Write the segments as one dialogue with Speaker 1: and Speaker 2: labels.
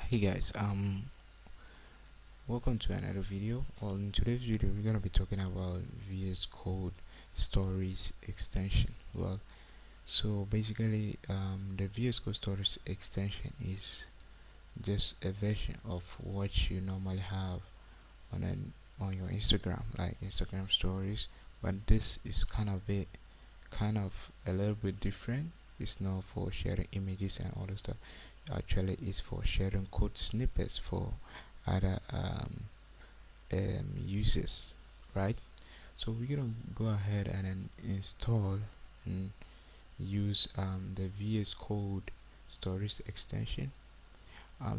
Speaker 1: Hey guys, welcome to another video. Well, in today's video we're gonna be talking about VS Code stories extension. Well, so basically the VS Code stories extension is just a version of what you normally have on your Instagram, like Instagram stories, but this is kind of a little bit different. It's not for sharing images and all the stuff. Actually, it's for sharing code snippets for other users, right? So we're gonna go ahead and then install and use the VS Code stories extension.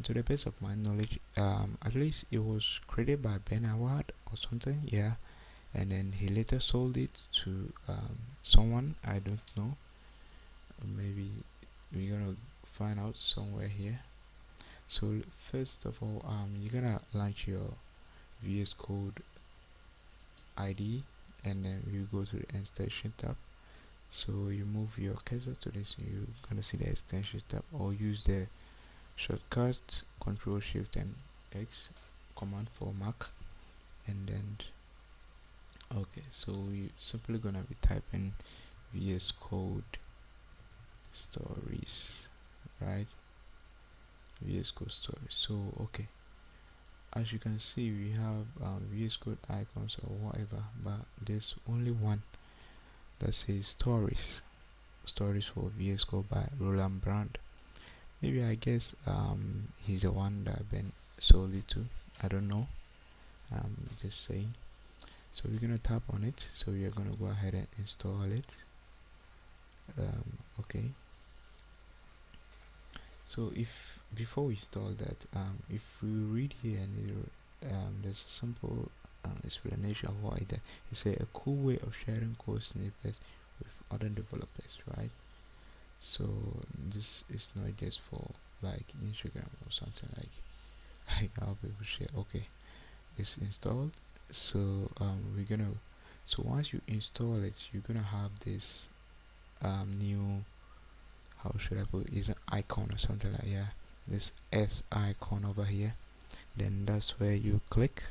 Speaker 1: To the best of my knowledge, at least it was created by Ben Awad or something, yeah. And then he later sold it to someone I don't know. Maybe we're gonna find out somewhere here. So first of all, you're gonna launch your VS Code ID, and then you go to the extension tab. So you move your cursor to this, you're gonna see the extension tab, or use the shortcut Control Shift and X command for Mac, and then okay, so you simply gonna be typing VS Code stories, right? VS Code stories. So okay, as you can see, we have VS Code icons or whatever, but there's only one that says stories for VS Code by Roland Brand. Maybe I guess he's the one that Ben sold it to. I don't know. Just saying. So we're gonna tap on it. So we are gonna go ahead and install it. Okay. So if before we install that, if we read here and there's a simple explanation of what it is. It's a cool way of sharing code snippets with other developers, right? So this is not just for like Instagram or something like how people share. Okay, it's installed. So we're gonna so once you install it, you're gonna have this new, how should I put it, is an icon or something like, yeah, this S icon over here. Then that's where you click.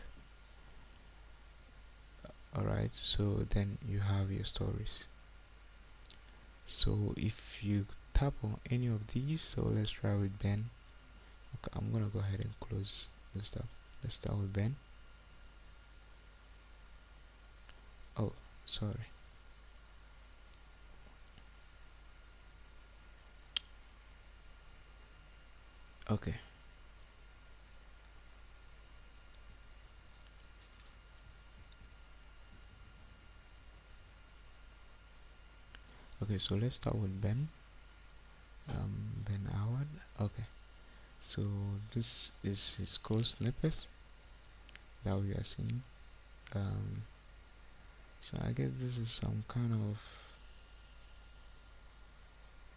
Speaker 1: Alright, so then you have your stories. So if you tap on any of these, so let's try with Ben. Okay, I'm gonna go ahead and close the stuff. Let's start with Ben. Oh, sorry. Okay. Okay, so let's start with Ben. Ben Awad. Okay. So this is his code snippets that we are seeing. So I guess this is some kind of,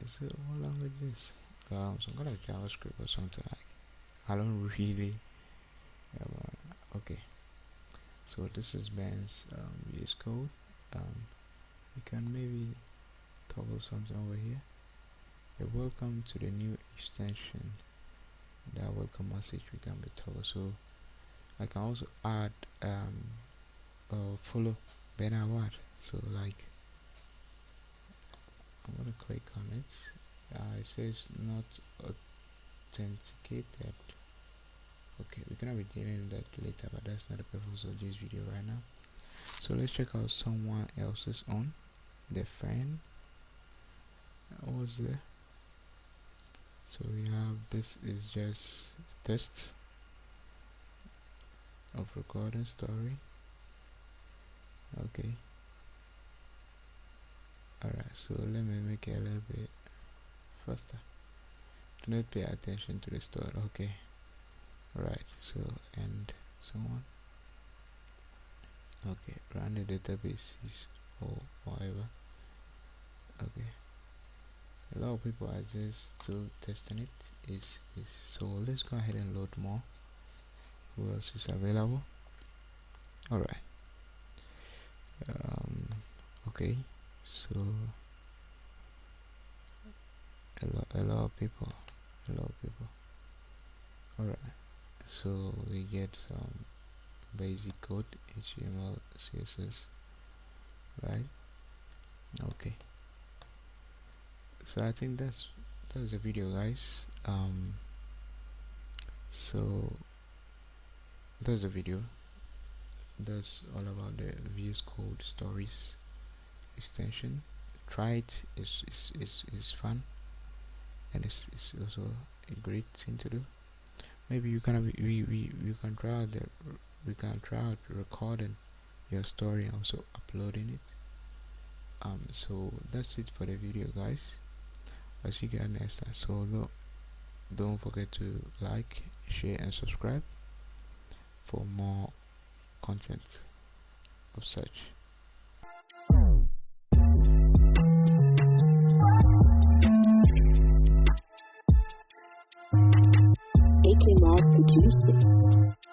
Speaker 1: is it, what language is this? Some kind of JavaScript or something like. I don't really. Okay. So this is Ben's Vscode. You can maybe toggle something over here. Welcome to the new extension. That welcome message we can be toggle. So I can also add follow Ben Awad. So like I'm gonna click on it. It says not authenticated. Okay, we're gonna be dealing with that later, but that's not the purpose of this video right now. So let's check out someone else's on the fan. What's there? So we have, this is just test of recording story. Okay. Alright, so let me make it a little bit faster. Do not pay attention to the story. Okay. Alright, so and so on. Okay, run the databases or whatever. Okay. A lot of people are just still testing it. So let's go ahead and load more. Who else is available? Alright. Okay, so a lot of people. Alright, so we get some basic code, HTML, CSS, right? Okay, so I think that's the video, guys. So that's the video. That's all about the Vscode stories extension. Try it. It's fun, and it's also a great thing to do. Maybe you can we can try out recording your story and also uploading it. So that's it for the video, guys. I'll see you guys next time. So don't forget to like, share, and subscribe for more content of such.
Speaker 2: AK Mod produced it.